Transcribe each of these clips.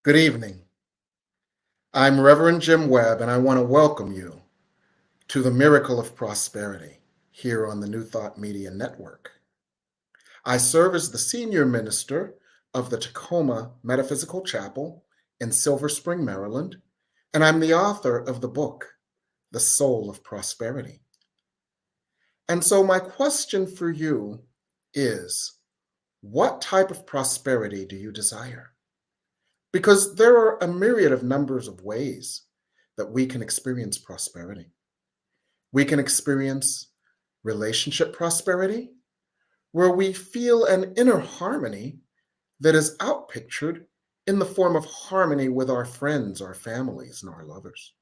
Good evening. I'm Reverend Jim Webb, and I want to welcome you to the Miracle of Prosperity here on the New Thought Media Network. I serve as the senior minister of the Tacoma Metaphysical Chapel in Silver Spring, Maryland, and I'm the author of the book, The Soul of Prosperity. And so, my question for you is, what type of prosperity do you desire? Because there are a myriad of numbers of ways that we can experience prosperity. We can experience relationship prosperity, where we feel an inner harmony that is outpictured in the form of harmony with our friends, our families, and our lovers.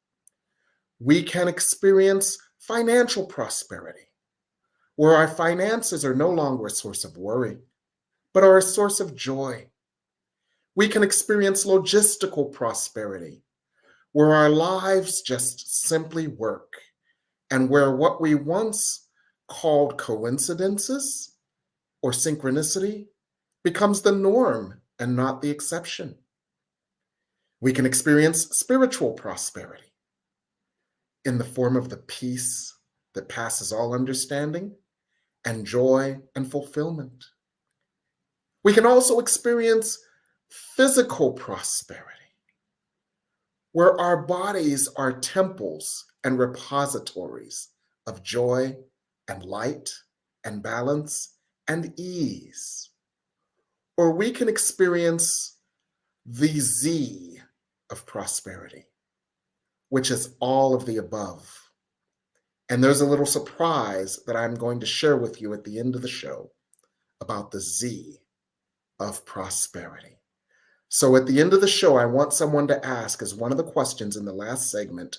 We can experience financial prosperity, where our finances are no longer a source of worry, but are a source of joy. We can experience logistical prosperity, where our lives just simply work, and where what we once called coincidences or synchronicity becomes the norm and not the exception. We can experience spiritual prosperity in the form of the peace that passes all understanding and joy and fulfillment. We can also experience physical prosperity, where our bodies are temples and repositories of joy and light and balance and ease. Or we can experience the Z of prosperity, which is all of the above. And there's a little surprise that I'm going to share with you at the end of the show about the Z of prosperity. So at the end of the show, I want someone to ask, as one of the questions in the last segment,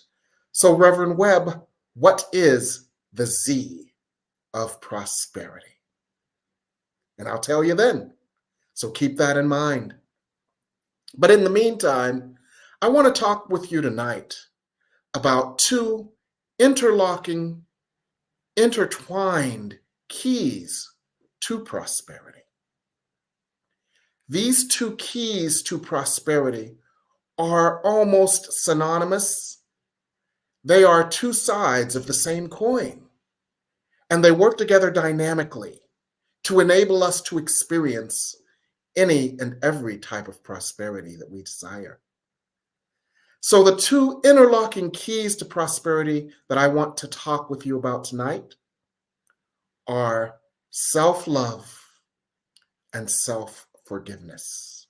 so Reverend Webb, what is the Z of prosperity? And I'll tell you then. So keep that in mind. But in the meantime, I want to talk with you tonight about two interlocking, intertwined keys to prosperity. These two keys to prosperity are almost synonymous. They are two sides of the same coin, and they work together dynamically to enable us to experience any and every type of prosperity that we desire. So the two interlocking keys to prosperity that I want to talk with you about tonight are self-love and self-forgiveness.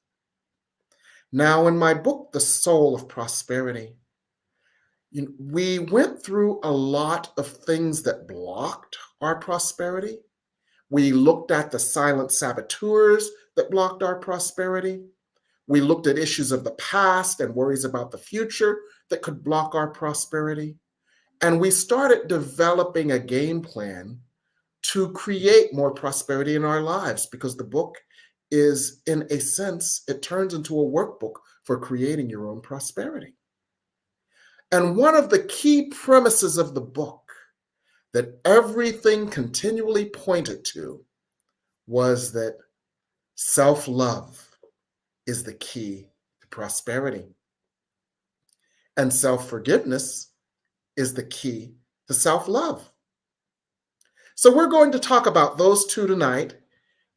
Now, in my book, The Soul of Prosperity, we went through a lot of things that blocked our prosperity. We looked at the silent saboteurs that blocked our prosperity. We looked at issues of the past and worries about the future that could block our prosperity. And we started developing a game plan to create more prosperity in our lives, because the book is, in a sense, it turns into a workbook for creating your own prosperity. And one of the key premises of the book that everything continually pointed to was that self-love is the key to prosperity. And self-forgiveness is the key to self-love. So we're going to talk about those two tonight.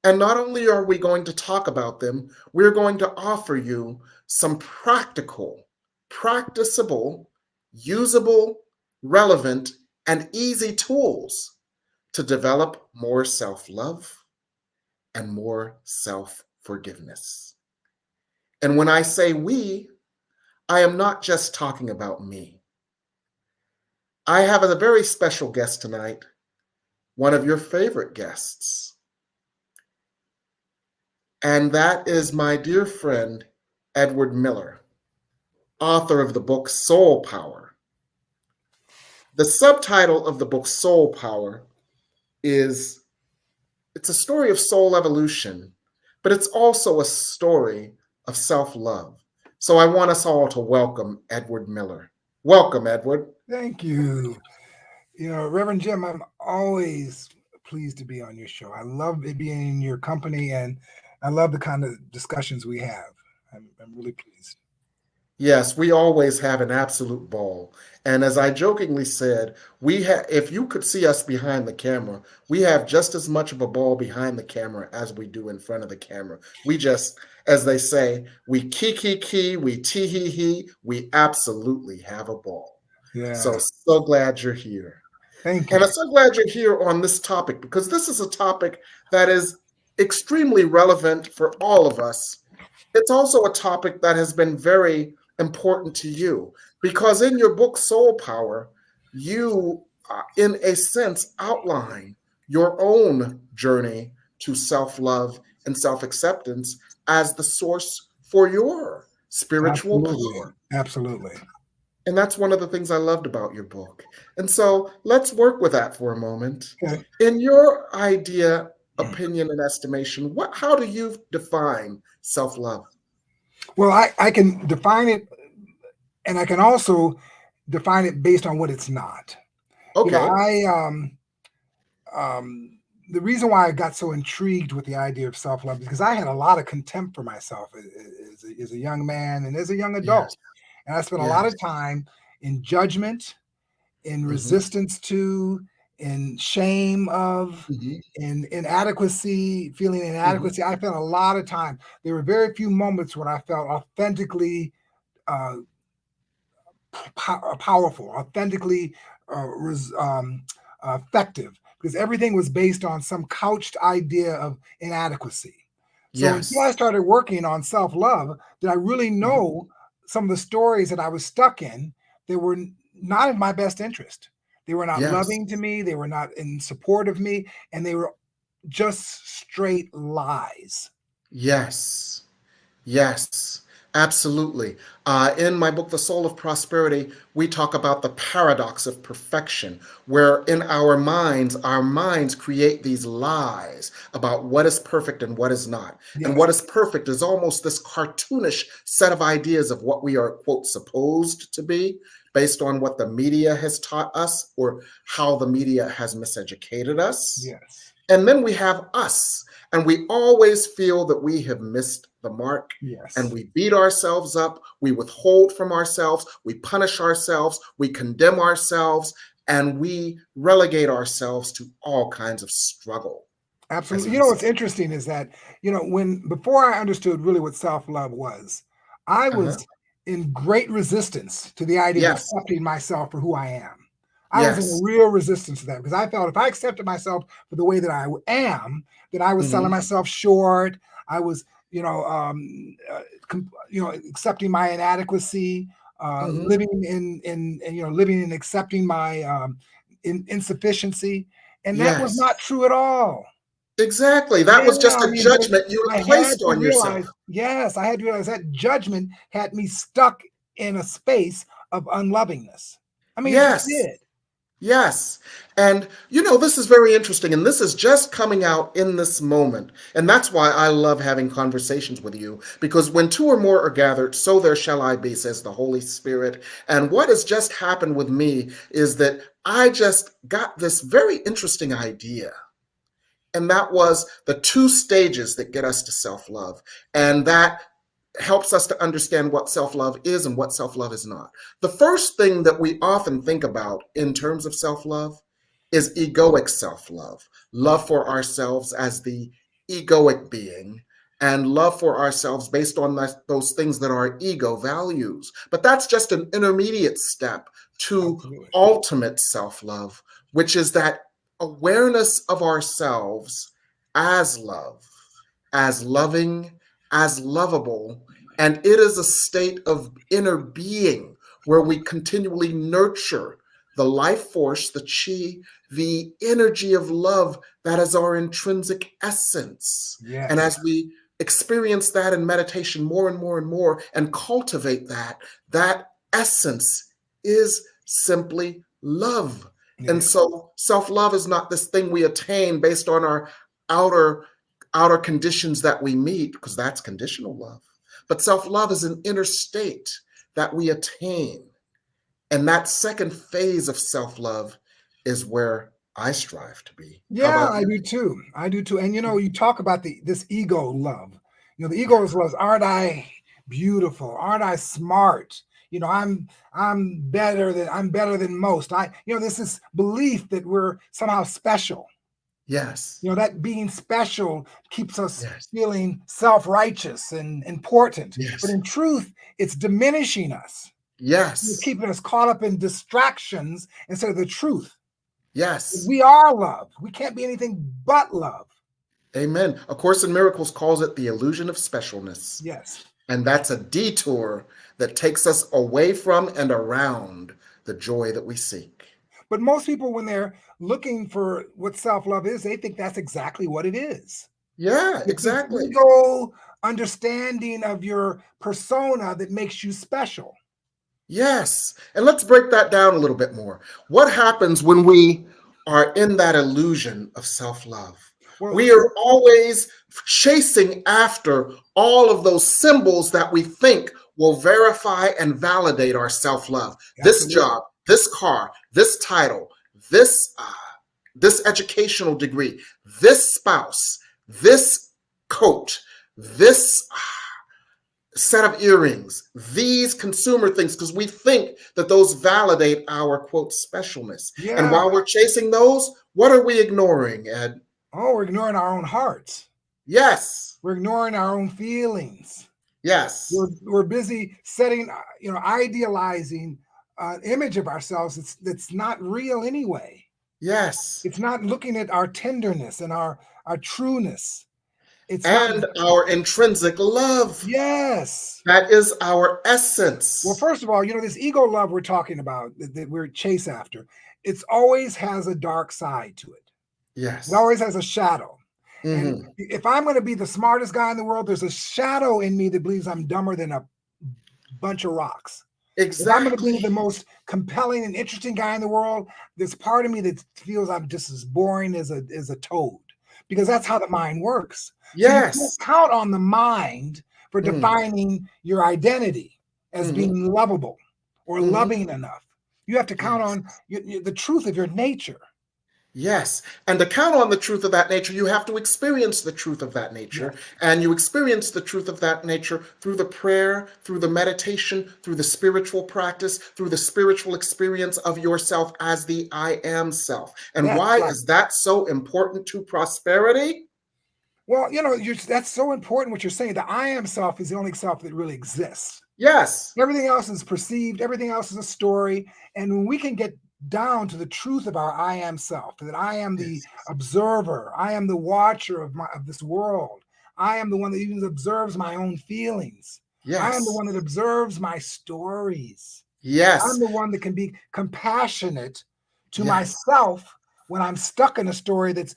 And not only are we going to talk about them, we're going to offer you some practical, practicable, usable, relevant, and easy tools to develop more self-love and more self-forgiveness. And when I say we, I am not just talking about me. I have a very special guest tonight, one of your favorite guests. And that is my dear friend, Edward Miller, author of the book Soul Power. The subtitle of the book Soul Power is, it's a story of soul evolution, but it's also a story of self-love. So I want us all to welcome Edward Miller. Welcome, Edward. Thank you. Reverend Jim, I'm always pleased to be on your show. I love it being in your company, and I love the kind of discussions we have. I'm really pleased. Yes, we always have an absolute ball. And as I jokingly said, if you could see us behind the camera, we have just as much of a ball behind the camera as we do in front of the camera. We just, as they say, we key, we tee hee, we absolutely have a ball. Yeah. So glad you're here. Thank And you. I'm so glad you're here on this topic because this is a topic that is extremely relevant for all of us. It's also a topic that has been very important to you because in your book, Soul Power, you, in a sense, outline your own journey to self love and self acceptance as the source for your spiritual Absolutely. power. Absolutely. And that's one of the things I loved about your book. And so let's work with that for a moment. Okay. In your idea, opinion, and estimation, how do you define self love? Well, I can define it, and I can also define it based on what it's not. You know, Okay. um, the reason why I got so intrigued with the idea of self love is because I had a lot of contempt for myself as a young man and as a young adult. Yes. And I spent a lot Yes. of time in judgment, in Hmm. resistance to, in shame of, Hmm. in inadequacy, feeling Hmm. inadequacy. I spent a lot of time. There were very few moments when I felt authentically uh, powerful, authentically effective, because everything was based on some couched idea of inadequacy. So until I Yes. started working on self love, did I really Hmm. know some of the stories that I was stuck in that were not in my best interest. They were not Yes. loving to me, they were not in support of me, and they were just straight lies. Yes. Yes, absolutely. In my book, The Soul of Prosperity, we talk about the paradox of perfection, where in our minds create these lies about what is perfect and what is not. And Yes, what is perfect is almost this cartoonish set of ideas of what we are, quote, supposed to be, based on what the media has taught us or how the media has miseducated us. yes, And then we have us, and we always feel that we have missed the mark, and yes. we beat ourselves up, we withhold from ourselves, we punish ourselves, we condemn ourselves, and we relegate ourselves to all kinds of struggle as a Absolutely. You know what's result. interesting is that, when before I understood really what self-love was, I Uh-huh. was in great resistance to the idea of Yes, accepting myself for who I am. I was in a yes. real resistance to that because I felt if I accepted myself for the way that I am, then I was selling Hmm. myself short. I was, accepting my inadequacy, Hmm. living living and accepting my insufficiency, and that was Yes, not true at all. exactly. That Yeah, was just I a mean, but judgment you I had had placed to on yourself. realize, yes, I had to realize that judgment had me stuck in a space of unlovingness. I mean, it just Yes. did. Yes. And this is very interesting. And this is just coming out in this moment. And that's why I love having conversations with you, because when two or more are gathered, so there shall I be, says the Holy Spirit. And what has just happened with me is that I just got this very interesting idea. And that was the two stages that get us to self love. And that helps us to understand what self love is and what self love is not. The first thing that we often think about in terms of self love is egoic self love, love for ourselves as the egoic being, and love for ourselves based on those things that our ego values. But that's just an intermediate step to Absolutely. ultimate self love, which is that awareness of ourselves as love, as loving, as lovable. And it is a state of inner being where we continually nurture the life force, the chi, the energy of love that is our intrinsic essence. And Yes. as we experience that in meditation more and more and more and cultivate that, that essence is simply love. It And is. so self love is not this thing we attain based on our outer outer conditions that we meet, because that's conditional love. But self love is an inner state that we attain. And that second phase of self love is where I strive to be. How Yeah, about I you? do too. I do too. And you talk about this ego love. The ego is love. Aren't I beautiful? Aren't I smart? You know, I'm better than most. There's this belief that we're somehow special. Yes. That being special keeps us Yes. feeling self-righteous and important. But Yes. in truth, it's diminishing us. It's Yes. keeping us caught up in distractions instead of the truth. Yes. We are love. We can't be anything but love. Amen. A Course in Miracles calls it the illusion of specialness. Yes. And that's a detour that takes us away from and around the joy that we seek. But most people, when they're looking for what self-love is, they think that's exactly what it is. Yeah, It's this exactly. ego understanding of your persona that makes you special. Yes. And let's break that down a little bit more. What happens when we are in that illusion of self-love? Well, We are always chasing after all of those symbols that we think will verify and validate our self-love. This absolutely. job, this car, this title, this this educational degree, this spouse, this coat, this set of earrings, these consumer things, because we think that those validate our quote specialness. And Yeah. while we're chasing those, what are we ignoring, Ed? Oh, we're ignoring our own hearts. Yes. We're ignoring our own feelings. Yes. We're busy setting, idealizing an image of ourselves that's not real anyway. Yes. It's not looking at our tenderness and our trueness. It's not. And our intrinsic love. Yes. That is our essence. Well, first of all, this ego love we're talking about that we're chase after, it's always has a dark side to it. Yes. It always has a shadow. And Mhm. if I'm going to be the smartest guy in the world, there's a shadow in me that believes I'm dumber than a bunch of rocks. If I'm going to be Exactly. the most compelling and interesting guy in the world, there's part of me that feels I'm just as boring as a toad, because that's how the mind works. So you can't Yes. count on the mind for Mm. defining your identity as Mhm. being lovable or Mhm. loving enough. You have to count Yes. on the truth of your nature. Yes. And to count on the truth of that nature, you have to experience the truth of that nature. Yes. And you experience the truth of that nature through the prayer, through the meditation, through the spiritual practice, through the spiritual experience of yourself as the I am self. And That's why right. is that so important to prosperity? Well, that's so important what you're saying. The I am self is the only self that really exists. Yes. Everything else is perceived, everything else is a story. And when we can get down to the truth of our I am self, that I am the Yes. observer, I am the watcher of this world, I am the one that even observes my own feelings, I am the Yes. one that observes my stories, I'm Yes. the one that can be compassionate to Yes. myself when I'm stuck in a story that's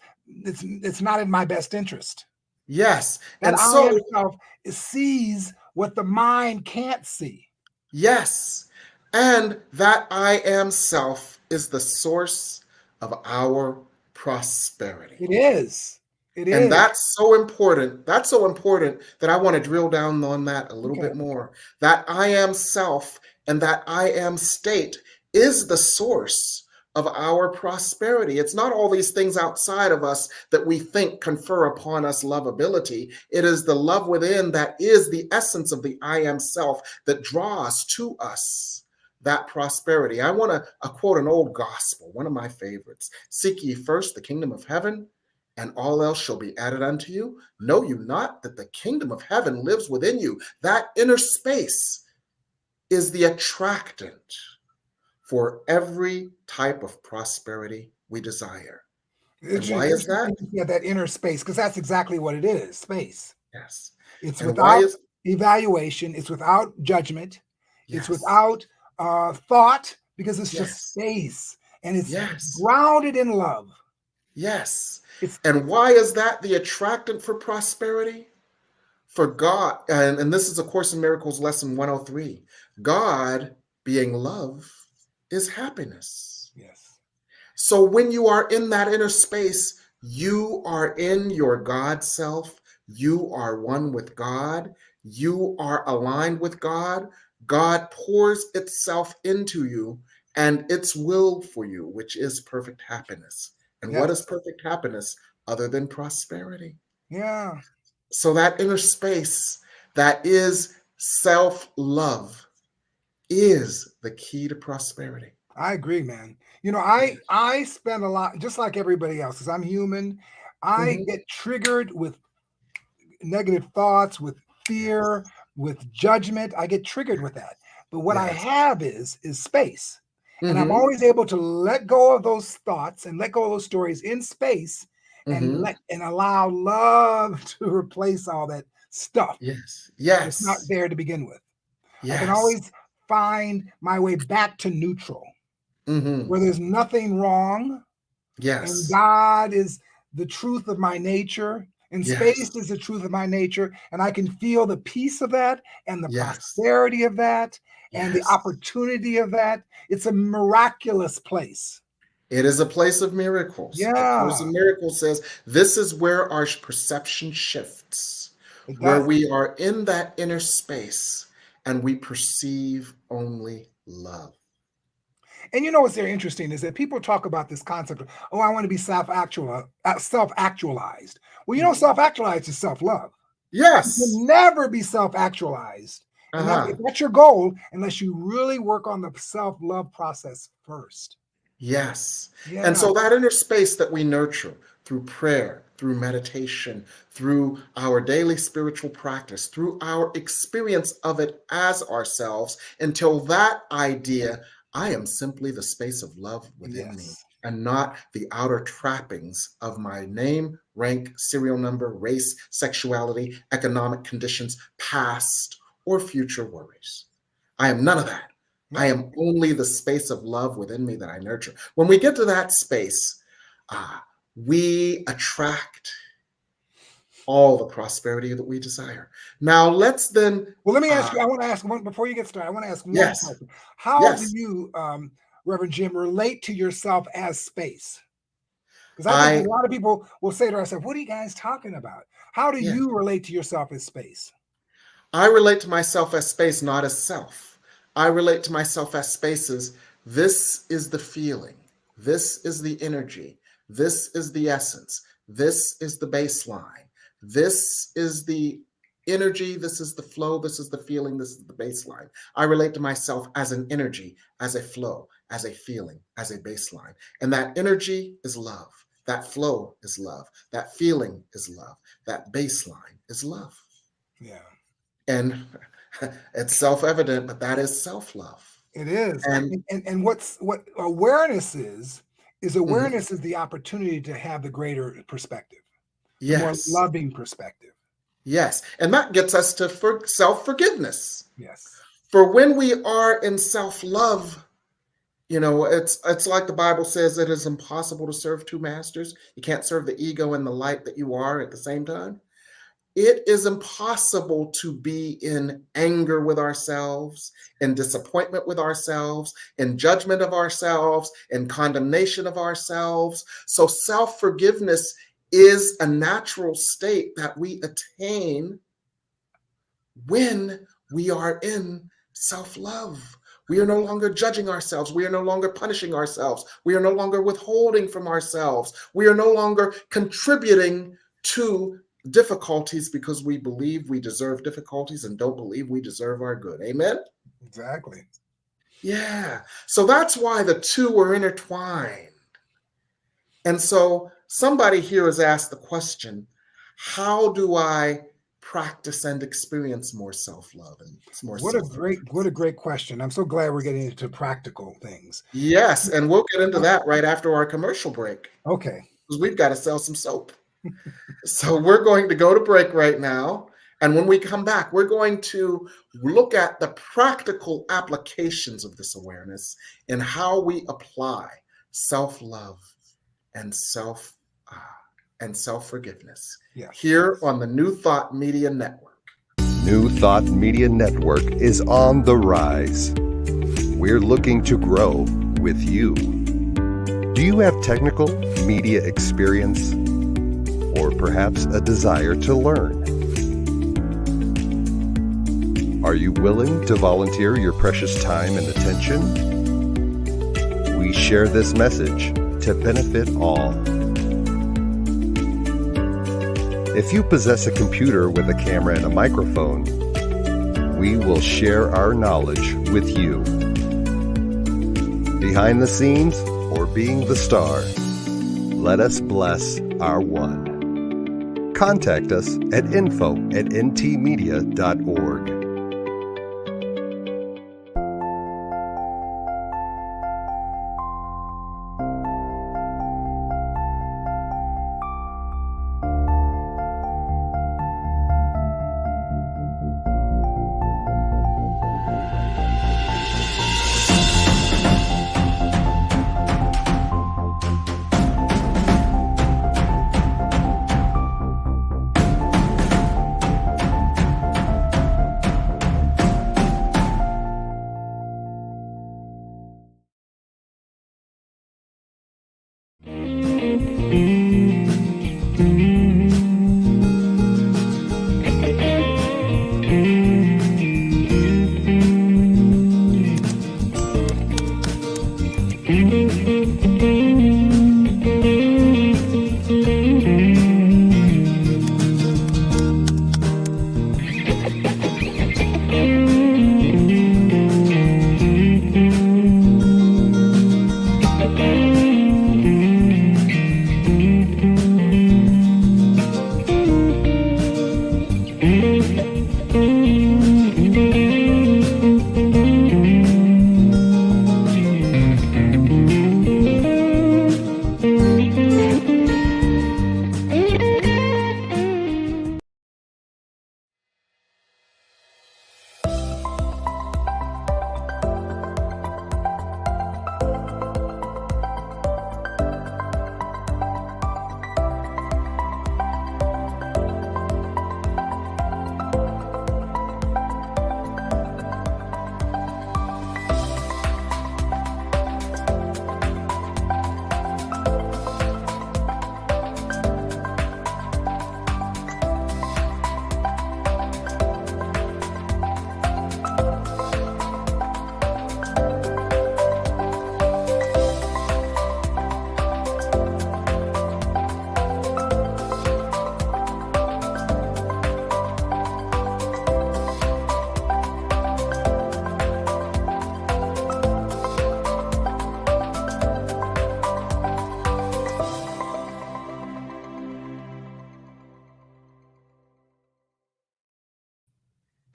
not in my best interest. Yes. That And I am so, self sees what the mind can't see. yes. And that I am self is the source of our prosperity. It is. It And is. that's so important. That's so important that I want to drill down on that a little Okay. bit more. That I am self and that I am state is the source of our prosperity. It's not all these things outside of us that we think confer upon us lovability. It is the love within that is the essence of the I am self that draws to us that prosperity. I want to quote an old gospel, one of my favorites. Seek ye first the kingdom of heaven, and all else shall be added unto you. Know you not that the kingdom of heaven lives within you? That inner space is the attractant for every type of prosperity we desire. And It's why is that? interesting you have that inner space, because that's exactly what it is, space. Yes. It's And why without is, evaluation, it's without judgment, it's yes, without thought, because it's just yes, space, and it's yes, grounded in love. yes. It's And why is that the attractant for prosperity? For God, and this is A Course in Miracles lesson 103, God being love is happiness. yes, So when you are in that inner space, you are in your God self. You are one with God. You are aligned with God. God pours itself into you and its will for you, which is perfect happiness. And what yes, is perfect happiness other than prosperity? yeah, So that inner space that is Self-love is the key to prosperity. I agree, man. Yeah. I spend a lot, just like everybody else, because I'm human. I Mhm. get triggered with negative thoughts, with fear, Yes. with judgment. I get triggered with that. But what I Yes. have is space. And I'm Mhm. always able to let go of those thoughts and let go of those stories in space and Mhm. allow love to replace all that stuff Yes. that's not Yes. there to begin with. I can Yes. always find my way back to neutral Mhm. where there's nothing wrong and Yes. God is the truth of my nature, and space Yes. is the truth of my nature, and I can feel the peace of that, and the Yes. prosperity of that, and the Yes. opportunity of that. It's a miraculous place. It is a place of miracles. A Course Yeah, in Miracles says this is where our perception shifts, it where does. we are in that inner space and we perceive only love. And you know what's very interesting is that people talk about this concept of, oh, I want to be self-actualized. Well, Mhm. self-actualized is self-love. You Yes. can never be self-actualized. And if Uh-huh. that's your goal, unless you really work on the self-love process first. Yes. And Yeah, so that inner space that we nurture through prayer, through meditation, through our daily spiritual practice, through our experience of it as ourselves, until that idea, I am simply the space of love within me yes, and not the outer trappings of my name, rank, serial number, race, sexuality, economic conditions, past or future worries. I am none of that. I yeah, am only the space of love within me that I nurture. When we get to that space, uh, we attract all the prosperity that we desire. Now, let's then, well, let me ask uh, you, I want to ask one before you get started. I want to ask one yes, question. How do yes, you, Reverend Jim, relate to yourself as space? Because I think a I, lot of people will say to ourselves, what are you guys talking about? How do yeah, you relate to yourself as space? I relate to myself as space, not as self. I relate to myself as spaces. This is the feeling. This is the energy. This is the essence. This is the baseline. This is the energy. This is the flow. This is the feeling. This is the baseline. I relate to myself as an energy, as a flow, as a feeling, as a baseline. And that energy is love. That flow is love. That feeling is love. That baseline is love. Yeah, And it's self-evident, but that is self-love. it is. And And what awareness is mhm, awareness is the opportunity to have the greater perspective, the more yes, loving perspective. yes. And that gets us to self-forgiveness. Yes. For when we are in self-love, it's like the Bible says it is impossible to serve two masters. You can't serve the ego and the light that you are at the same time. It is impossible to be in anger with ourselves, in disappointment with ourselves, in judgment of ourselves, in condemnation of ourselves. So, self forgiveness is a natural state that we attain when we are in self love. We are no longer judging ourselves. We are no longer punishing ourselves. We are no longer withholding from ourselves. We are no longer contributing to difficulties because we believe we deserve difficulties and don't believe we deserve our good. Amen? Exactly. Yeah. So that's why the two are intertwined. And so somebody here has asked the question, how do I practice and experience more self-love and more What a self-acceptance? great question. I'm so glad we're getting into practical things. Yes, and we'll get into Uh, that right after our commercial break Okay. because we've got to sell some soap. So we're going to go to break right now. And when we come back, we're going to look at the practical applications of this awareness and how we apply self-love and self-forgiveness Yes. here on the New Thought Media Network. New Thought Media Network is on the rise. We're looking to grow with you. Do you have technical media experience? Or perhaps a desire to learn? Are you willing to volunteer your precious time and attention? We share this message to benefit all. If you possess a computer with a camera and a microphone, we will share our knowledge with you. Behind the scenes or being the star, let us bless our one. Contact us at info@ntmedia.org.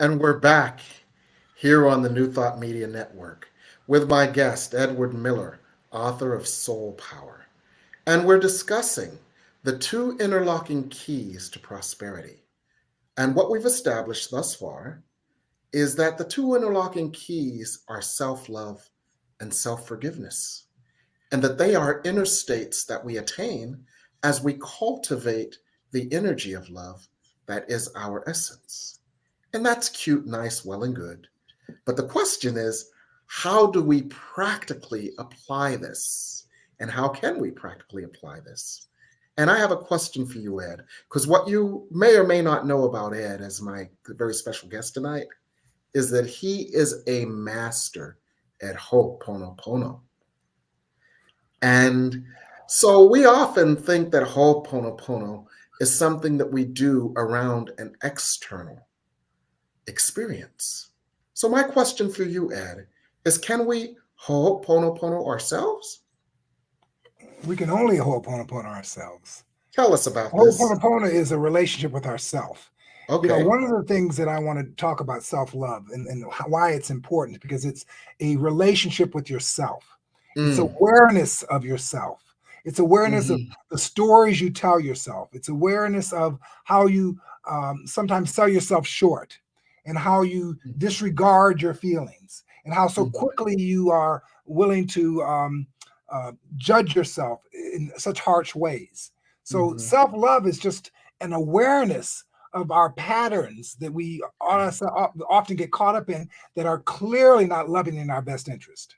And we're back here on the New Thought Media Network with my guest, Edward Miller, author of Soul Power. And we're discussing the two interlocking keys to prosperity. And what we've established thus far is that the two interlocking keys are self-love and self-forgiveness, and that they are inner states that we attain as we cultivate the energy of love that is our essence. And that's cute, nice, well and good. But the question is, how do we practically apply this? And how can we practically apply this? And I have a question for you, Ed, because what you may or may not know about Ed as my very special guest tonight is that he is a master at Ho'oponopono. And so we often think that Ho'oponopono is something that we do around an external experience. So my question for you, Ed, is can we Ho'oponopono ourselves? We can only Ho'oponopono ourselves. Tell us about this. Ho'oponopono is a relationship with ourself. Okay. One of the things that I want to talk about self-love and why it's important, because it's a relationship with yourself. It's awareness of yourself. It's awareness of the stories you tell yourself. It's awareness of how you sometimes sell yourself short, and how you disregard your feelings, and how so quickly you are willing to judge yourself in such harsh ways. So self-love is just an awareness of our patterns that we often get caught up in that are clearly not loving in our best interest.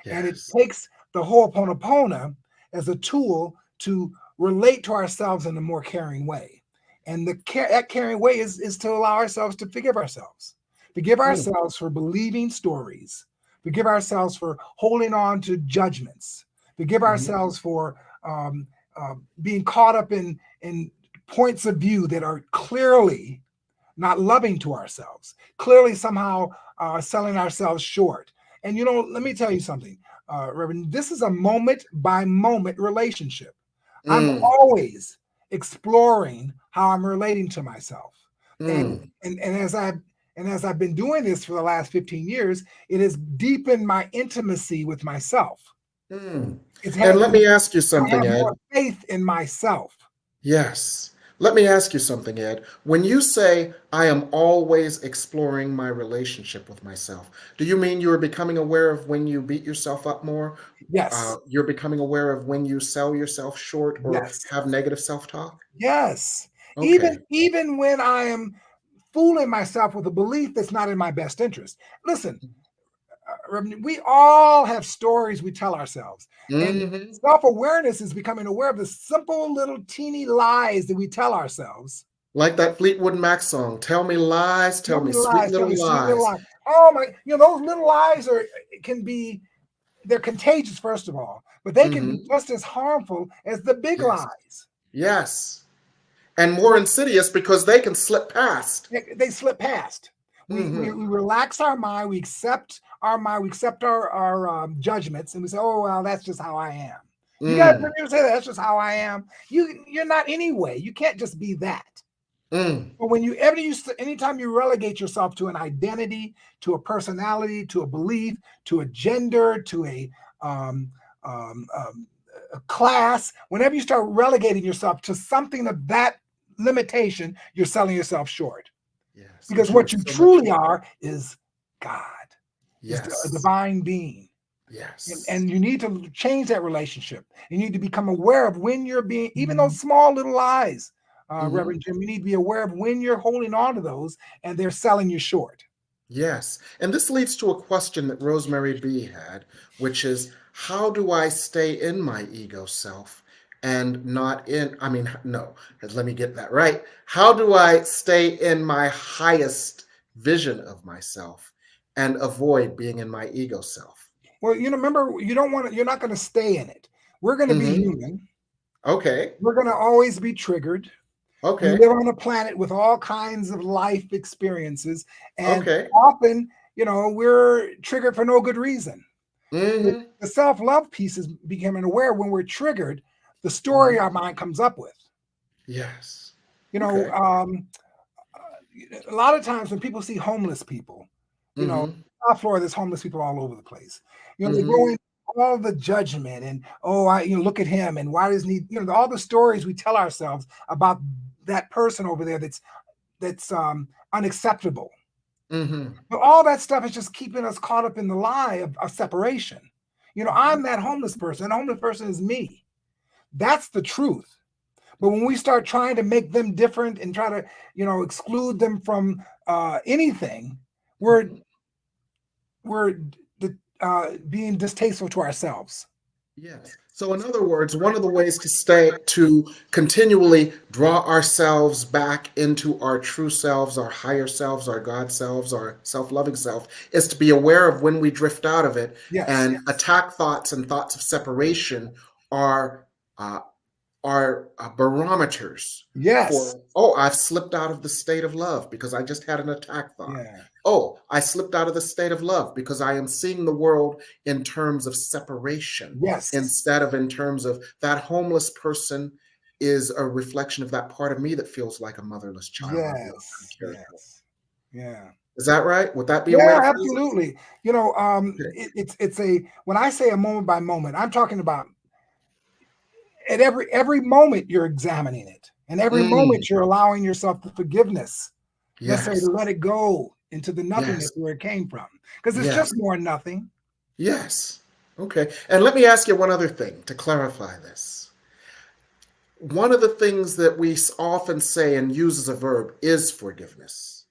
Yes. And it takes the Ho'oponopono as a tool to relate to ourselves in a more caring way. And that caring way is to allow ourselves to forgive ourselves. Forgive ourselves for believing stories. Forgive ourselves for holding on to judgments. Forgive ourselves for being caught up in points of view that are clearly not loving to ourselves, clearly somehow selling ourselves short. And let me tell you something, Reverend, this is a moment by moment relationship. I'm Mm, always exploring how I'm relating to myself. And mm, as I've been doing this for the last 15 years, it has deepened my intimacy with myself. mm. It's And had let me me ask you I something, have Ed. more faith in myself. Yes. Let me ask you something, Ed. When you say, I am always exploring my relationship with myself, do you mean you're becoming aware of when you beat yourself up more? Yes, You're becoming aware of when you sell yourself short or yes, have negative self-talk? yes. Okay. Even when I am fooling myself with a belief that's not in my best interest. Listen, Reverend, we all have stories we tell ourselves, and Hmm. self-awareness is becoming aware of the simple little teeny lies that we tell ourselves. Like that Fleetwood Mac song, tell me lies, tell Tell me me sweet lies, tell me little sweet little lies. lies. Oh my, those little lies can be they're contagious, first of all, but they can be Hmm. just as harmful as the big Yes. lies. Yes. And more insidious because they can slip past. They slip past. We Hmm. relax our mind, we accept our mind, we accept our judgments, and we say, "Oh well, that's just how I am." You guys Mm, never say that. That's just how I am. You're not anyway. You can't just be that. mm, But anytime you relegate yourself to an identity, to a personality, to a belief, to a gender, to um, a class, whenever you start relegating yourself to something of that limitation, you're selling yourself short. yes, Because which what makes you so much truly sense. are is God, is a Yes. divine being. Yes. And you need to change that relationship. You need to become aware of when you're being, even those Mhm. small little lies, Mhm. Reverend Jim, you need to be aware of when you're holding on to those and they're selling you short. Yes. And this leads to a question that Rosemary B had, which is how do I stay in my ego self and not in, I mean, no, let me get that right. How do I stay in my highest vision of myself and avoid being in my ego self? Well, remember, you're not going to stay in it. We're going to be Hmm. human. Okay. We're going to always be triggered. We Okay. live on a planet with all kinds of life experiences. And Okay. often, we're triggered for no good reason. Hmm. The self-love piece is becoming aware when we're triggered, the story Hmm. our mind comes up with. Yes. You know, Okay. um, a lot of times when people see homeless people, you know, Hmm. South Florida, there's homeless people all over the place. They go Hmm. in all the judgment and look at him and why doesn't he? All the stories we tell ourselves about that person over there that's unacceptable. Hmm. But all that stuff is just keeping us caught up in the lie of separation. I'm that homeless person. That homeless person is me. That's the truth. But when we start trying to make them different and try to, exclude them from anything, we're Hmm. we're being distasteful to ourselves. Yes. So, in other words, one of the ways to continually draw ourselves back into our true selves, our higher selves, our God selves, our self-loving self, is to be aware of when we drift out of it Yes, and attack thoughts and thoughts of separation are uh, are barometers yes, for, oh, I've slipped out of the state of love because I just had an attack thought. yeah, Oh, I slipped out of the state of love because I am seeing the world in terms of separation yes, instead of in terms of that homeless person is a reflection of that part of me that feels like a motherless child I've loved and yes, cared for. yes, yeah. Is that right? Would that be a way Yeah, to phrase it? absolutely. Okay. It's a when I say a moment by moment, I'm talking about at every moment you're examining it, and every Mm, moment you're allowing yourself the forgiveness necessary to yes. let it go into the Yes. nothingness where it came from, because it's Yes. just more nothing. Yes. Okay. And let me ask you one other thing to clarify this. One of the things that we often say and use as a verb is forgiveness.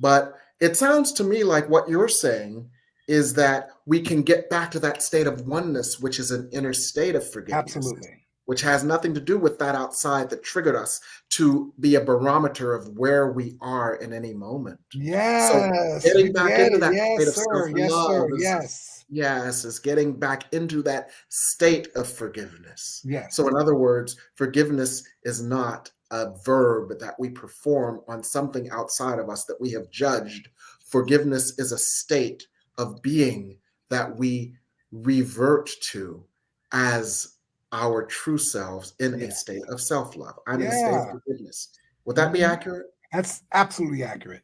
But it sounds to me like what you're saying is that we can get back to that state of oneness, which is an inner state of forgiveness, Absolutely. which has nothing to do with that outside that triggered us to be a barometer of where we are in any moment. So Yes, you getting back get into it. that state Yes, of sir. Yes, self-love sir. is, Yes. yes, is getting back into that state of forgiveness. So Yes. in other words, forgiveness is not a verb that we perform on something outside of us that we have judged. Forgiveness is a state of being that we revert to as our true selves in a Yes. state of self-love. I'm in a state of Yeah. forgiveness. Would that be accurate? That's absolutely accurate.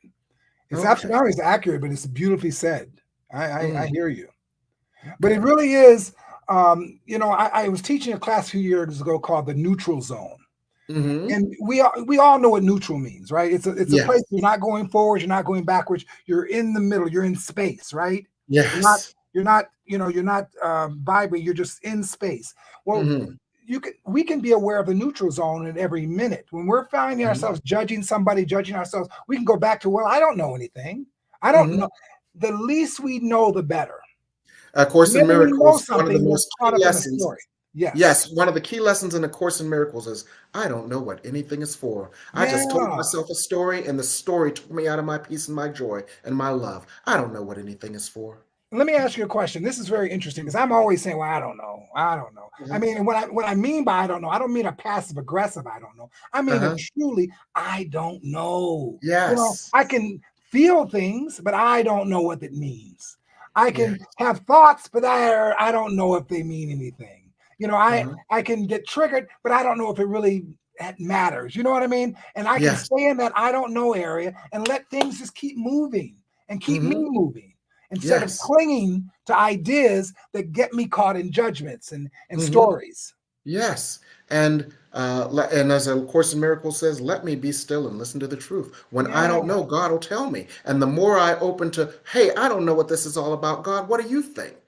It's Okay. not always accurate, but it's beautifully said. I hear you. But it Okay. really is, I was teaching a class a few years ago called the neutral zone. Mm-hmm. And we all know what neutral means, right? It's a Yes. place you're not going forward, you're not going backwards, you're in the middle, you're in space, right? Yes. You're not vibrating, you're just in space. Well, Mm-hmm. we can be aware of the neutral zone at every minute. When we're finding Mm-hmm. ourselves judging somebody, judging ourselves, we can go back to, well, I don't know anything. I don't Mm-hmm. know. The least we know, the better. A Course in When we know Miracles, one of the something, we're most caught key up in a lessons. story. Yes. Yes, one of the key lessons in A Course in Miracles is I don't know what anything is for. I just told Yeah. myself a story, and the story took me out of my peace and my joy and my love. I don't know what anything is for. Let me ask you a question. This is very interesting because I'm always saying, well, I don't know. I don't know. I Mhm. mean, what I mean by I don't know, I don't mean a passive aggressive I don't know. I mean a Uh-huh. truly I don't know. Yes. I can feel things, but I don't know what it means. I Yes. can have thoughts, but I don't know if they mean anything. Uh-huh. I can get triggered, but I don't know if it really matters. You know what I mean? And I can Yes. stay in that I don't know area and let things just keep moving and keep me Mm-hmm. moving, instead of Yes. clinging to ideas that get me caught in judgments and Mm-hmm. stories. Yes. And as A Course in Miracles says, let me be still and listen to the truth. When I don't Yeah. know, God will tell me. And the more I open to, hey, I don't know what this is all about, God, what do you think?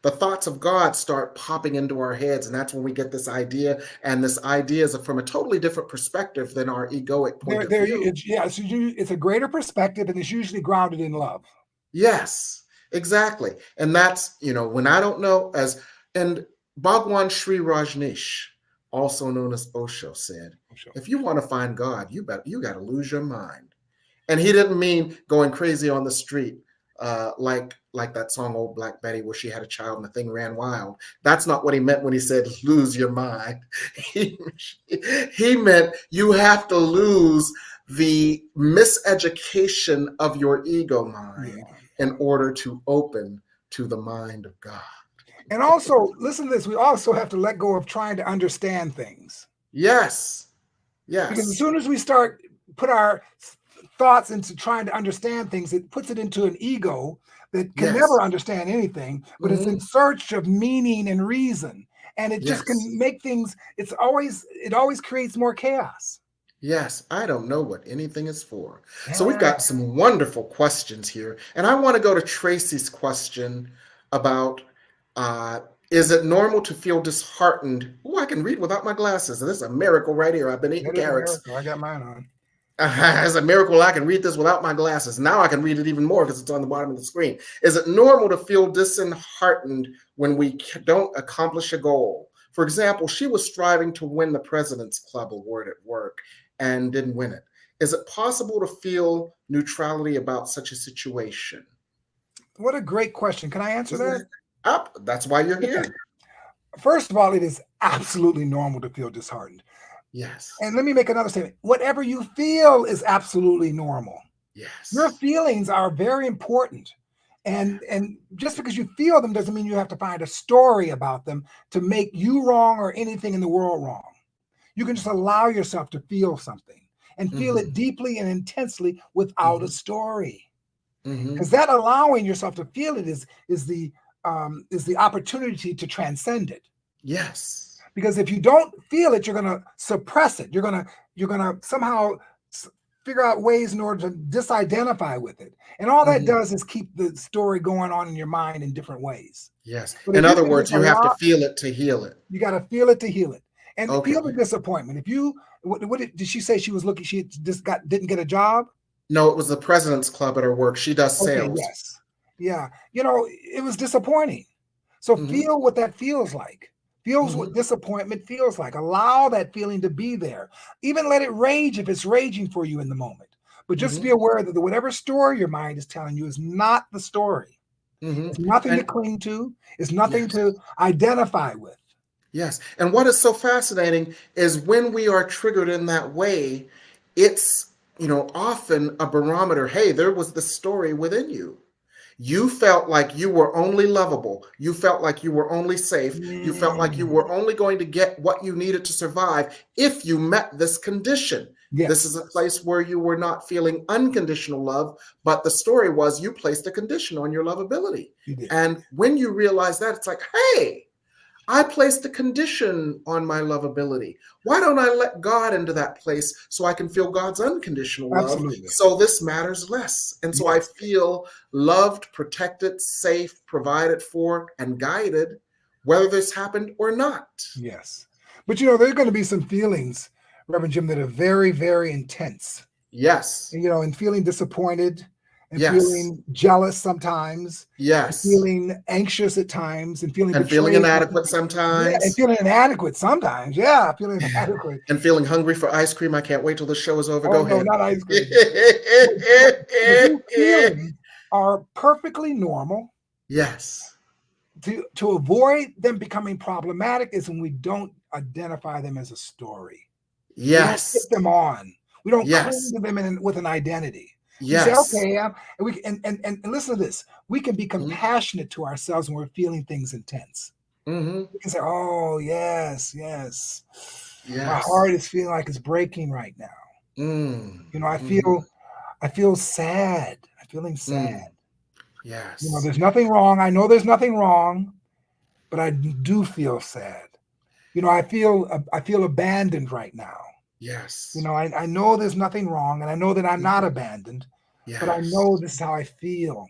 The thoughts of God start popping into our heads, and that's when we get this idea. And this idea is from a totally different perspective than our egoic point of view. It's a greater perspective, and it's usually grounded in love. Yes, exactly. And that's, when I don't know, and Bhagwan Sri Rajneesh, also known as Osho, said, if you want to find God, you got to lose your mind. And he didn't mean going crazy on the street, like that song Old Black Betty, where she had a child and the thing ran wild. That's not what he meant when he said lose your mind. He meant you have to lose the miseducation of your ego mind in order to open to the mind of God. And also, listen to this, we also have to let go of trying to understand things. Yes. Because as Yes. soon as we put our thoughts into trying to understand things, it puts it into an ego that can Yes. never understand anything, but it's in search of meaning and reason. And it just Yes. can make things, it always creates more chaos. Yes, I don't know what anything is for. So we've got some wonderful questions here. And I want to go to Tracy's question about, is it normal to feel disheartened? Oh, I can read without my glasses. This is a miracle right here. I've been eating carrots. I got mine on. It's a miracle I can read this without my glasses. Now I can read it even more because it's on the bottom of the screen. Is it normal to feel disheartened when we don't accomplish a goal? For example, she was striving to win the President's Club award at work and didn't win it. Is it possible to feel neutrality about such a situation? What a great question. Can I answer that? That's why you're here. First of all, it is absolutely normal to feel disheartened. Yes. And let me make another statement. Whatever you feel is absolutely normal. Yes. Your feelings are very important. And just because you feel them doesn't mean you have to find a story about them to make you wrong or anything in the world wrong. You can just allow yourself to feel something and feel it deeply and intensely without a story. Because that allowing yourself to feel it is the opportunity to transcend it. Yes. Because if you don't feel it, you're going to suppress it. You're going to somehow figure out ways in order to disidentify with it. And all that does is keep the story going on in your mind in different ways. Yes. But in other words, you have to feel it to heal it. You got to feel it to heal it. And feel the disappointment. If you, what did she say? She was looking, she just didn't get a job? No, it was the President's Club at her work. She does sales. Yes. Yeah. It was disappointing. So feel what that feels like. Feels what disappointment feels like. Allow that feeling to be there. Even let it rage if it's raging for you in the moment. But just be aware that whatever story your mind is telling you is not the story. It's nothing to cling to. It's nothing to identify with. Yes. And what is so fascinating is when we are triggered in that way, it's, often a barometer. Hey, there was the story within you. You felt like you were only lovable. You felt like you were only safe. You felt like you Mm, were only going to get what you needed to survive if you met this condition. This is yes, a place where you were not feeling unconditional love, but the story was you placed a condition on your lovability. you did. And when you realize that, it's like, hey, I placed a condition on my lovability. Why don't I let God into that place so I can feel God's unconditional love? Absolutely. So this matters less. And so I Yes, feel loved, protected, safe, provided for, and guided, whether this happened or not. yes. But there are going to be some feelings, Reverend Jim, that are very, very intense. Yes. And feeling disappointed and Yes. feeling jealous sometimes, and Yes. feeling anxious at times, and feeling And feeling betrayed. inadequate Yeah, and sometimes. feeling inadequate sometimes. Yeah, feeling inadequate. And feeling hungry for ice cream. I can't wait till the show is over. Oh Go no, ahead. not ice cream. But these feelings are perfectly normal. Yes. To avoid them becoming problematic is when we don't identify them as a story. We don't Yes. put them on. We don't cling Yes. to them with an identity. We say, Yes. okay, and we and listen to this. We can be compassionate to ourselves when we're feeling things intense. Mm-hmm. We can say, oh yes, yes. My Yes. heart is feeling like it's breaking right now. Mm. I Mm-hmm. feel sad. I'm feeling sad. Mm. Yes. There's nothing wrong. I know there's nothing wrong, but I do feel sad. I feel abandoned right now. Yes. I know there's nothing wrong, and I know that I'm not abandoned, but I Yes. know this is how I feel,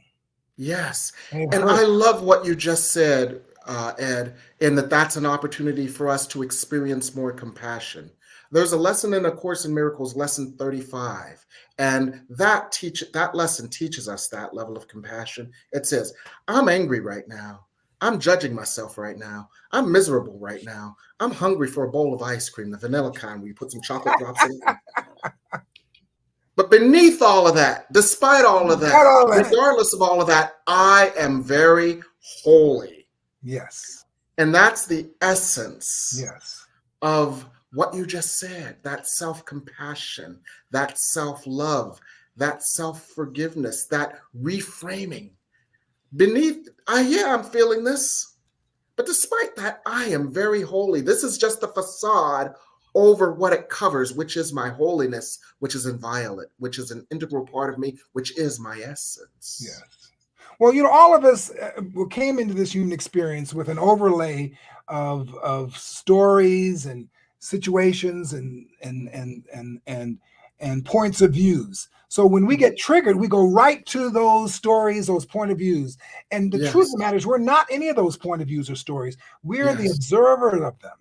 Yes. and it And I hurts. love what you just said, Ed, in that that's an opportunity for us to experience more compassion. There's a lesson in A Course in Miracles, lesson 35, and that lesson teaches us that level of compassion. It says, I'm angry right now. I'm judging myself right now. I'm miserable right now. I'm hungry for a bowl of ice cream, the vanilla kind where you put some chocolate drops in it. But beneath all of that, despite all of Got that, all that. regardless of all of that, I am very holy. Yes, And that's the essence yes, of what you just said, that self-compassion, that self-love, that self-forgiveness, that reframing. I'm feeling this, but despite that, I am very holy. This is just the facade over what it covers, which is my holiness, which is inviolate, which is an integral part of me, which is my essence. yes. Well, all of us came into this human experience with an overlay of stories and situations and points of views. So when we get triggered, we go right to those stories, those point of views. And the truth of Yes. the matter is, we're not any of those point of views or stories. We're the Yes. observer of them.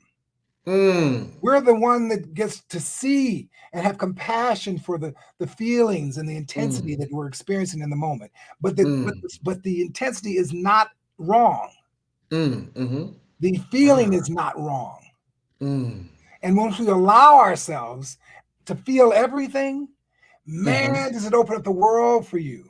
Mm. We're the one that gets to see and have compassion for the feelings and the intensity that we're experiencing in the moment. But the intensity is not wrong. Mm-hmm. The feeling is not wrong. Mm. And once we allow ourselves to feel everything, man, does it open up the world for you. I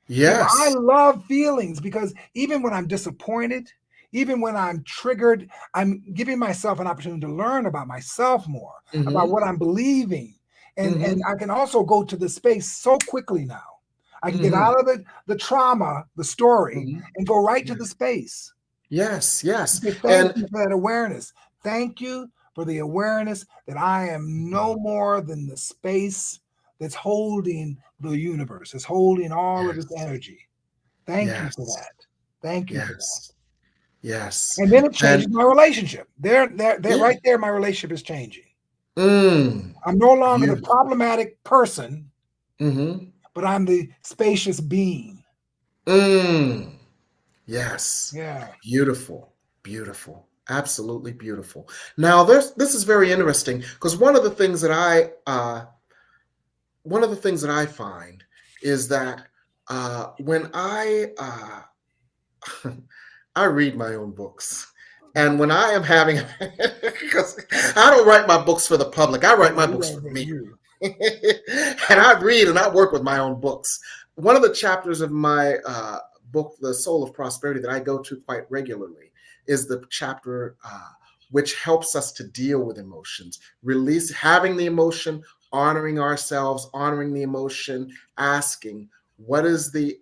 Yes. love feelings because even when I'm disappointed, even when I'm triggered, I'm giving myself an opportunity to learn about myself more, about what I'm believing. And I can also go to the space so quickly now. I can get out of the trauma, the story, and go right to the space. Yes, yes. Say, thank you for that awareness. Thank you for the awareness that I am no more than the space that's holding the universe, that's holding all of its energy. Thank you for that. Thank you for that. Yes. And then it changes my relationship. There, Yeah. right there, my relationship is changing. Mm. I'm no longer the Beautiful. problematic person, but I'm the spacious being. Yes. Yeah. Beautiful. Beautiful. Absolutely beautiful. Now, this is very interesting because one of the things that I find is that when I I read my own books. And when I am having, because I don't write my books for the public, I write my books for me. And I read and I work with my own books. One of the chapters of my book, The Soul of Prosperity, that I go to quite regularly is the chapter, which helps us to deal with emotions, having the emotion, honoring ourselves, honoring the emotion, asking, what is the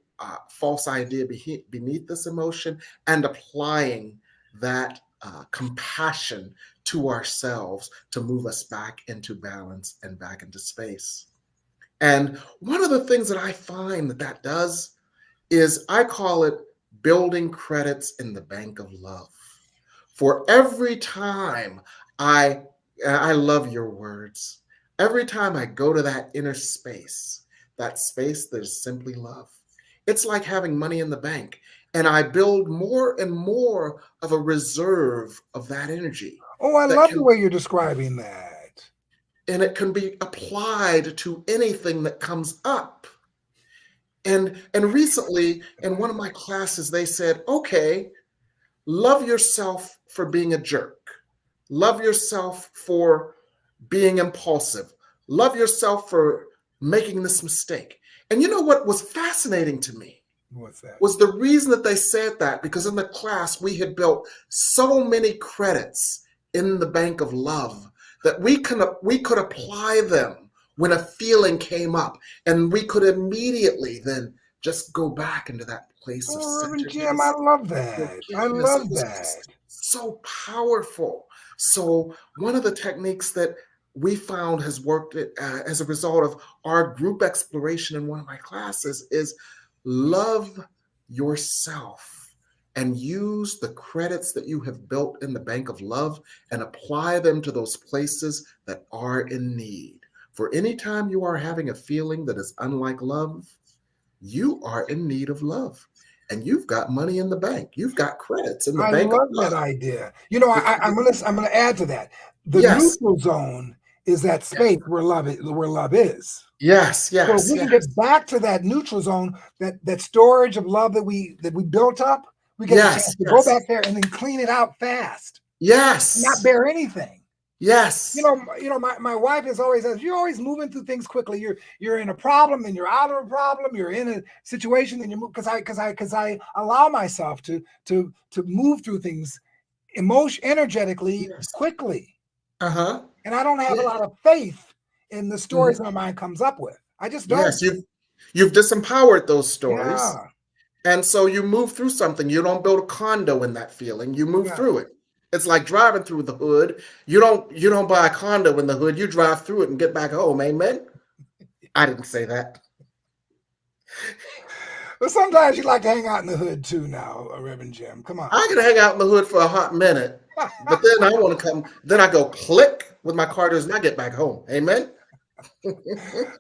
false idea beneath this emotion, and applying that compassion to ourselves to move us back into balance and back into space. And one of the things that I find that does is I call it building credits in the bank of love. For every time I love your words, every time I go to that inner space, that space that is simply love, it's like having money in the bank. And I build more and more of a reserve of that energy. Oh, I love the way you're describing that. And it can be applied to anything that comes up. And recently in one of my classes, they said, okay, love yourself for being a jerk. Love yourself for being impulsive. Love yourself for making this mistake. And you know what was fascinating to me? What's that? Was the reason that they said that, because in the class we had built so many credits in the bank of love that we could apply them when a feeling came up, and we could immediately then just go back into that place of Reverend centeredness. Jim, I love that. I love that. So powerful. So one of the techniques that we found has worked as a result of our group exploration in one of my classes is love yourself and use the credits that you have built in the bank of love and apply them to those places that are in need. For any time you are having a feeling that is unlike love, you are in need of love. And you've got money in the bank. You've got credits in the bank. I love that idea. You know, I'm gonna add to that. The neutral zone is that space where love is. Yes, yes. So if we can get back to that neutral zone, that storage of love that we built up, we get a chance to go back there and then clean it out fast. Yes. Not bear anything. Yes. You know, my wife is always says, you're always moving through things quickly. You're in a problem and you're out of a problem. You're in a situation and you move because I allow myself to move through things energetically quickly. Uh-huh. And I don't have a lot of faith in the stories my mind comes up with. I just don't. Yes, you've disempowered those stories. Yeah. And so you move through something. You don't build a condo in that feeling. You move through it. It's like driving through the hood. You don't buy a condo in the hood. You drive through it and get back home. Amen. I didn't say that. But sometimes you like to hang out in the hood too now, Reverend Jim. Come on. I can hang out in the hood for a hot minute, but then I want to come. Then I go click with my car doors and I get back home. Amen.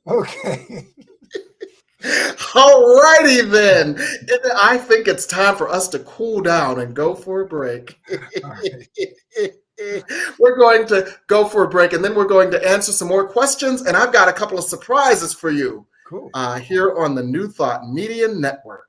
Okay. All righty then. I think it's time for us to cool down and go for a break. We're going to go for a break, and then we're going to answer some more questions. And I've got a couple of surprises for you. Cool. Here on the New Thought Media Network.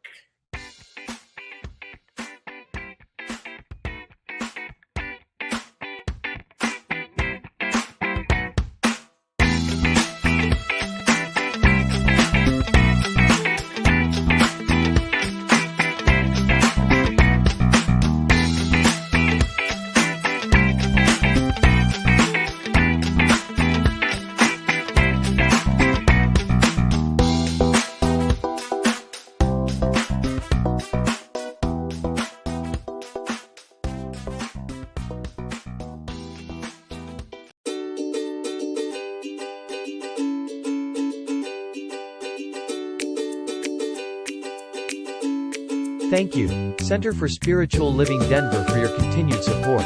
Thank you, Center for Spiritual Living Denver, for your continued support.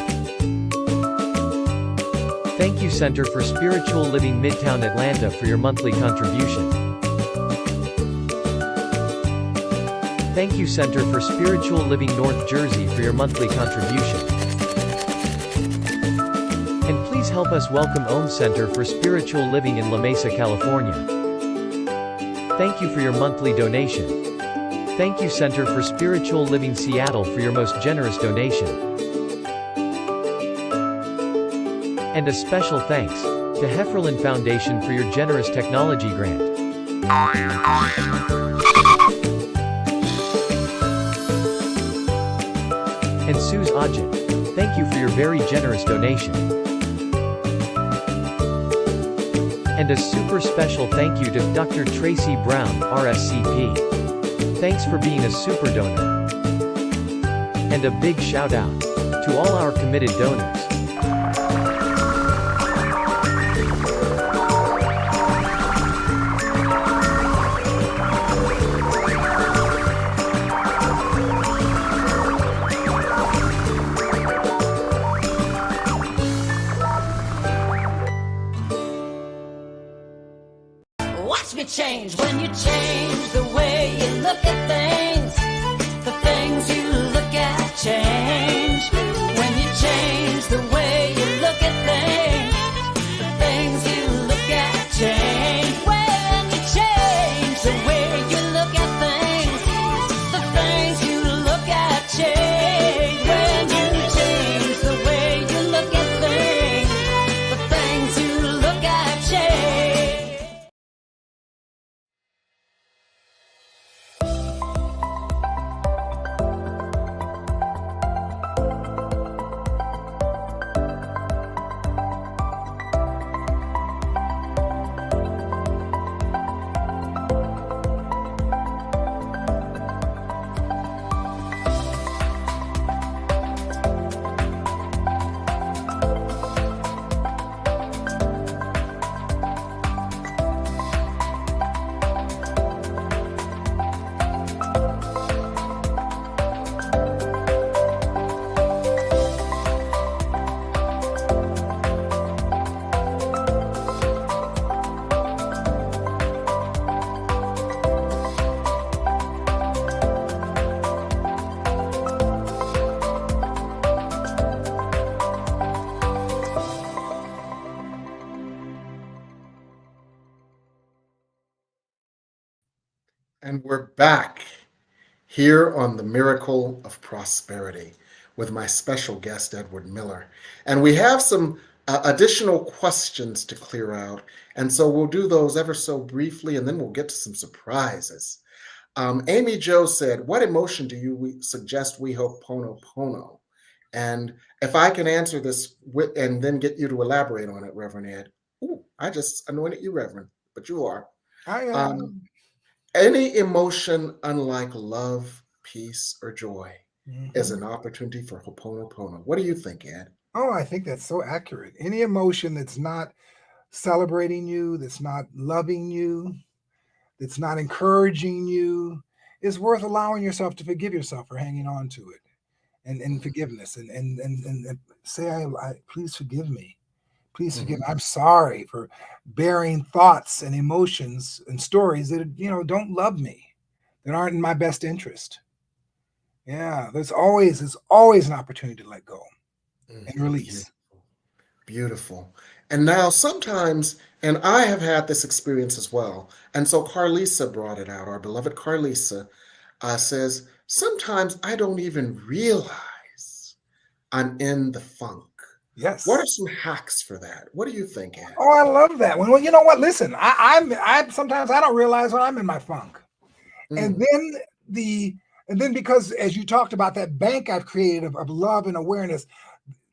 Thank you, Center for Spiritual Living Midtown Atlanta, for your monthly contribution. Thank you, Center for Spiritual Living North Jersey, for your monthly contribution. And please help us welcome Om Center for Spiritual Living in La Mesa, California. Thank you for your monthly donation. Thank you, Center for Spiritual Living Seattle, for your most generous donation. And a special thanks to Hefferlin Foundation for your generous technology grant. And Suze Ajit, Thank you for your very generous donation. And a super special thank you to Dr. Tracy Brown, RSCP. Thanks for being a super donor. And a big shout out to all our committed donors. Watch me change when you change the way you look at things. The things you look at change. When you change the way you look at things. The things you look at change. When you change the way you look at things. The things you look at change. When you change the way you look at things. The things you look at change. And we're back here on the Miracle of Prosperity with my special guest, Edward Miller. And we have some additional questions to clear out. And so we'll do those ever so briefly, and then we'll get to some surprises. Amy Jo said, what emotion do you suggest we Ho'oponopono? And if I can answer this and then get you to elaborate on it, Reverend Ed. Ooh, I just anointed you, Reverend, but you are. I am. Any emotion unlike love, peace, or joy is Mhm. an opportunity for Ho'oponopono. What do you think, Ed? Oh, I think that's so accurate. Any emotion that's not celebrating you, that's not loving you, that's not encouraging you, is worth allowing yourself to forgive yourself for hanging on to it, and forgiveness, and say, please forgive me. Please forgive me. Mhm. I'm sorry for bearing thoughts and emotions and stories that don't love me, that aren't in my best interest. Yeah, there's always an opportunity to let go and release. Beautiful. Beautiful. And now sometimes, and I have had this experience as well, and so Carlisa brought it out, our beloved Carlisa says, sometimes I don't even realize I'm in the funk. What are Yes. some hacks for that? What do you think, Ed? Oh, I love that one. Well, you know what? Listen, I sometimes I don't realize when I'm in my funk, and Mm, then the and then because as you talked about that bank I've created of love and awareness,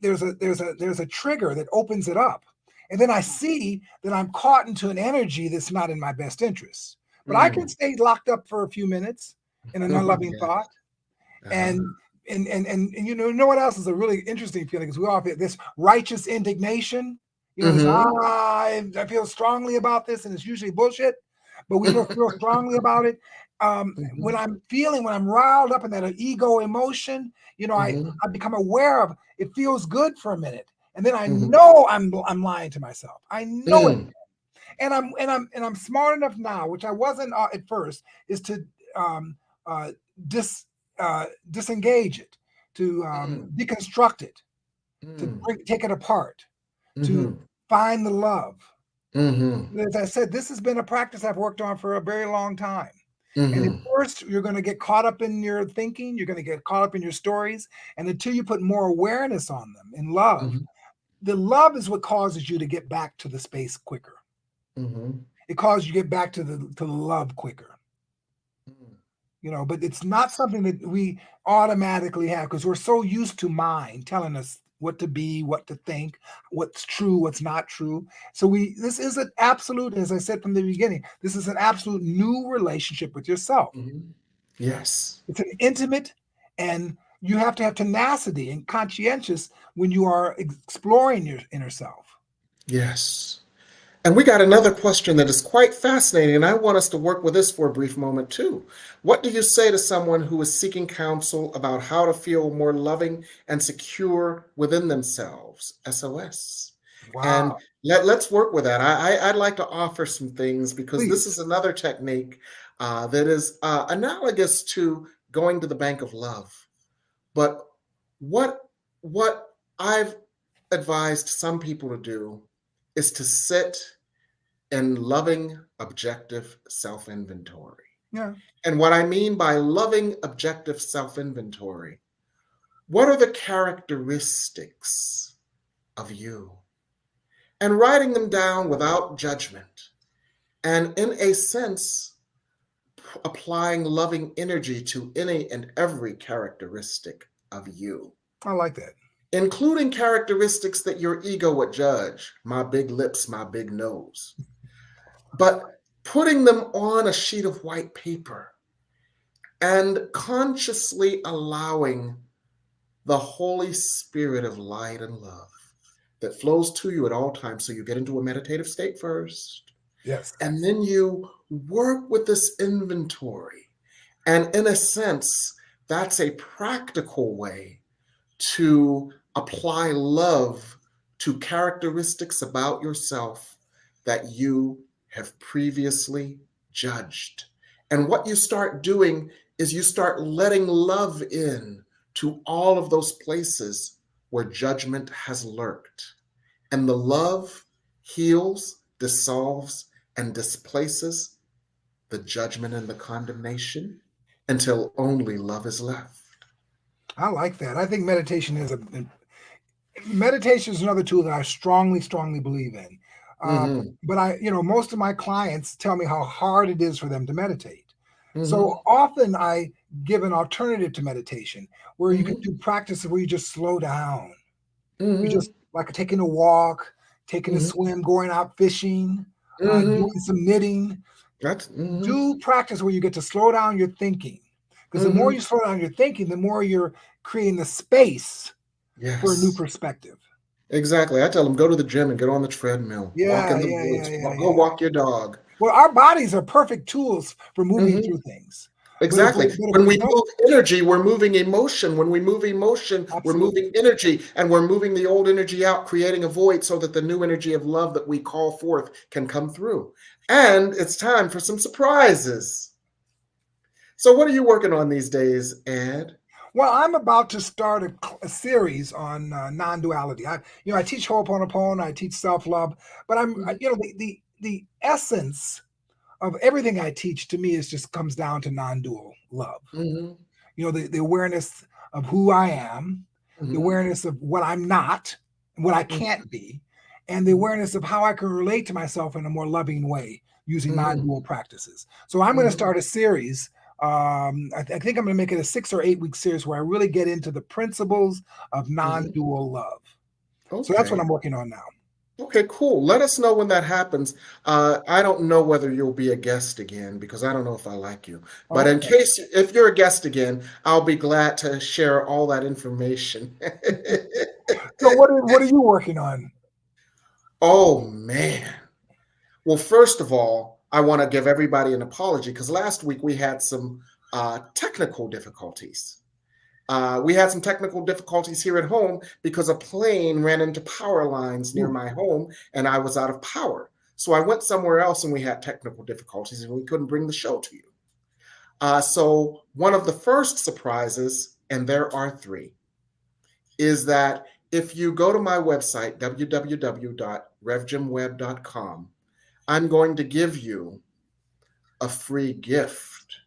there's a trigger that opens it up, and then I see that I'm caught into an energy that's not in my best interest. But I can mm. stay locked up for a few minutes in an unloving Yeah. thought, Uh-huh. and and you know what else is a really interesting feeling is we all feel this righteous indignation. This Mhm. I feel strongly about this, and it's usually bullshit, but we feel strongly about it. When Mhm. I'm riled up in that ego emotion, Mhm. I become aware of it feels good for a minute, and then I Mhm. know I'm lying to myself. I know it, Mm. and I'm smart enough now, which I wasn't at first, is to um, uh, dis disengage it, to Mm. deconstruct it, to Mm. take it apart, to Mhm. find the love. Mhm. As I said, this has been a practice I've worked on for a very long time. And at Mhm. first, you're going to get caught up in your thinking, you're going to get caught up in your stories. And until you put more awareness on them in love, Mhm. the love is what causes you to get back to the space quicker. Mhm. It causes you to get back to the love quicker. Mm. but it's not something that we automatically have because we're so used to mind telling us what to be, what to think, what's true, what's not true. So this is an absolute, as I said from the beginning, this is an absolute new relationship with yourself. Yes. It's an intimate, and you have to have tenacity and conscientious when you are exploring your inner self. Yes. And we got another question that is quite fascinating, and I want us to work with this for a brief moment too. What do you say to someone who is seeking counsel about how to feel more loving and secure within themselves? SOS. And Wow. let's work with that. I'd like to offer some things because this is Please. another technique that is analogous to going to the bank of love. But what I've advised some people to do is to sit in loving, objective self-inventory. Yeah. And what I mean by loving, objective self-inventory, what are the characteristics of you? And writing them down without judgment. And in a sense, applying loving energy to any and every characteristic of you. I like that. Including characteristics that your ego would judge, my big lips, my big nose. But putting them on a sheet of white paper and consciously allowing the Holy Spirit of light and love that flows to you at all times. So you get into a meditative state first. Yes. And then you work with this inventory. And in a sense, that's a practical way to apply love to characteristics about yourself that you have previously judged. And what you start doing is you start letting love in to all of those places where judgment has lurked. And the love heals, dissolves, and displaces the judgment and the condemnation until only love is left. I like that. I think meditation is another tool that I strongly, strongly believe in. But most of my clients tell me how hard it is for them to meditate. So often I give an alternative to meditation where you can do practices where you just slow down. You just like taking a walk, taking a swim, going out fishing, doing some knitting. Do practice where you get to slow down your thinking. Because the more you slow down your thinking, the more you're creating the space for a new perspective. Exactly. I tell them, go to the gym and get on the treadmill. Walk in the woods. Go walk your dog. Well, our bodies are perfect tools for moving through things. Exactly. When we move energy, we're moving emotion. When we move emotion, we're moving energy, and we're moving the old energy out, creating a void so that the new energy of love that we call forth can come through. And it's time for some surprises. So what are you working on these days, Ed? Well, I'm about to start a series on non-duality. I teach Ho'oponopono, I teach self-love, but the essence of everything I teach to me just comes down to non-dual love. The awareness of who I am, the awareness of what I'm not, and what I can't be, and the awareness of how I can relate to myself in a more loving way using non-dual practices. So I'm going to start a series. I think I'm going to make it a 6 or 8 week series where I really get into the principles of non-dual love. Okay. So that's what I'm working on now. Okay, cool. Let us know when that happens. I don't know whether you'll be a guest again because I don't know if I like you. But in case, if you're a guest again, I'll be glad to share all that information. So what are you working on? Oh, man. Well, first of all, I want to give everybody an apology because last week we had some technical difficulties. We had some technical difficulties here at home because a plane ran into power lines near my home and I was out of power. So I went somewhere else and we had technical difficulties and we couldn't bring the show to you. So one of the first surprises, and there are 3, is that if you go to my website, www.revjimwebb.com, I'm going to give you a free gift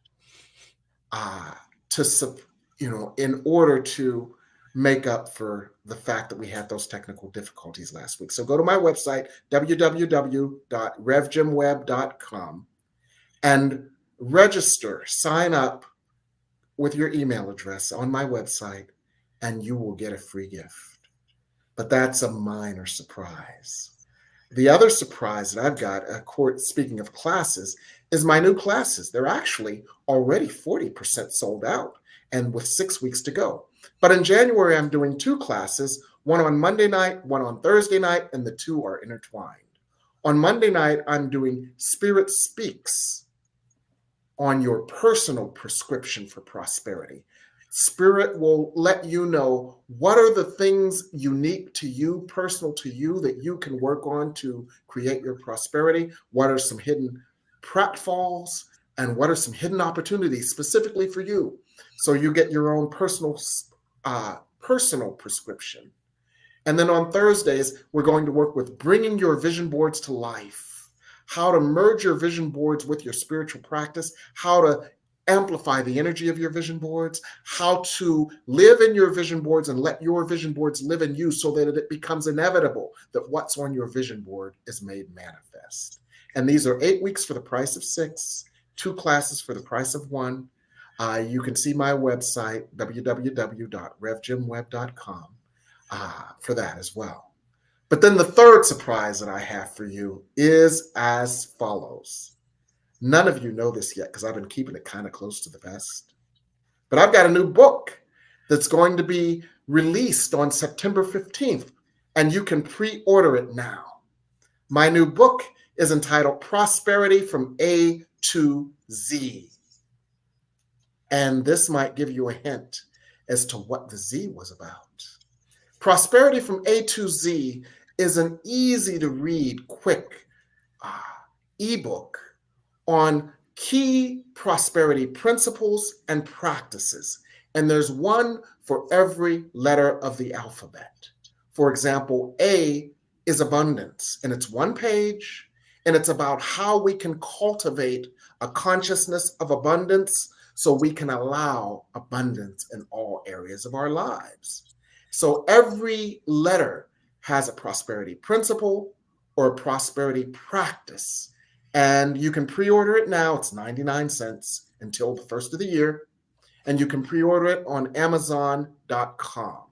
in order to make up for the fact that we had those technical difficulties last week. So go to my website, www.revjimwebb.com, and register, sign up with your email address on my website, and you will get a free gift. But that's a minor surprise. The other surprise that I've got, speaking of classes, is my new classes. They're actually already 40% sold out, and with 6 weeks to go. But in January, I'm doing 2 classes, one on Monday night, one on Thursday night, and the 2 are intertwined. On Monday night, I'm doing Spirit Speaks on your personal prescription for prosperity. Spirit will let you know what are the things unique to you, personal to you, that you can work on to create your prosperity. What are some hidden pratfalls, and what are some hidden opportunities specifically for you? So you get your own personal prescription. And then on Thursdays, we're going to work with bringing your vision boards to life, how to merge your vision boards with your spiritual practice, how to amplify the energy of your vision boards, how to live in your vision boards and let your vision boards live in you so that it becomes inevitable that what's on your vision board is made manifest. And these are 8 weeks for the price of 6, 2 classes for the price of 1. You can see my website, www.revjimwebb.com, for that as well. But then the third surprise that I have for you is as follows. None of you know this yet because I've been keeping it kind of close to the vest. But I've got a new book that's going to be released on September 15th, and you can pre-order it now. My new book is entitled Prosperity from A to Z. And this might give you a hint as to what the Z was about. Prosperity from A to Z is an easy to read, quick ebook on key prosperity principles and practices. And there's one for every letter of the alphabet. For example, A is abundance, and it's 1 page, and it's about how we can cultivate a consciousness of abundance so we can allow abundance in all areas of our lives. So every letter has a prosperity principle or a prosperity practice. And you can pre-order it now. It's 99 cents until the first of the year. And you can pre-order it on Amazon.com.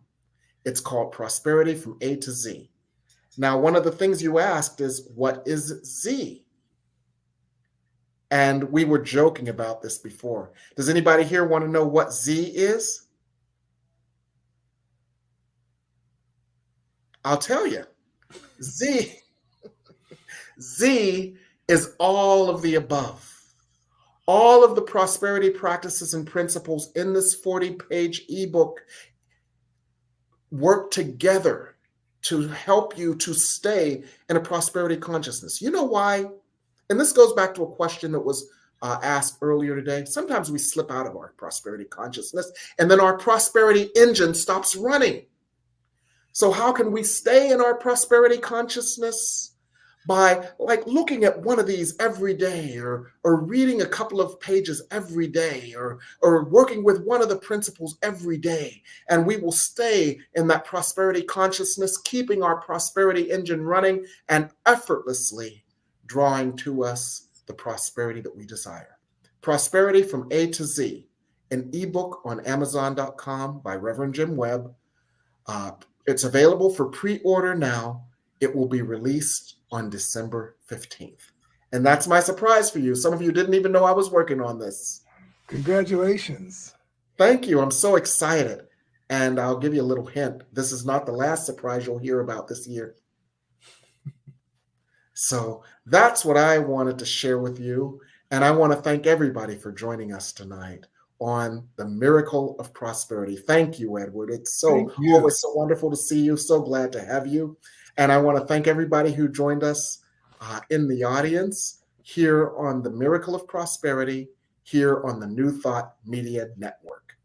It's called Prosperity from A to Z. Now, one of the things you asked is, what is Z? And we were joking about this before. Does anybody here want to know what Z is? I'll tell you. Z is all of the above. All of the prosperity practices and principles in this 40-page ebook work together to help you to stay in a prosperity consciousness. You know why? And this goes back to a question that was asked earlier today. Sometimes we slip out of our prosperity consciousness, and then our prosperity engine stops running. So how can we stay in our prosperity consciousness? By looking at one of these every day, or reading a couple of pages every day, or working with one of the principles every day. And we will stay in that prosperity consciousness, keeping our prosperity engine running and effortlessly drawing to us the prosperity that we desire. Prosperity from A to Z, an ebook on Amazon.com by Reverend Jim Webb. It's available for pre-order now. It will be released on December 15th. And that's my surprise for you. Some of you didn't even know I was working on this. Congratulations. Thank you. I'm so excited. And I'll give you a little hint. This is not the last surprise you'll hear about this year. So that's what I wanted to share with you. And I want to thank everybody for joining us tonight on the Miracle of Prosperity. Thank you, Edward. It's always so wonderful to see you. So glad to have you. And I want to thank everybody who joined us in the audience here on the Miracle of Prosperity, here on the New Thought Media Network.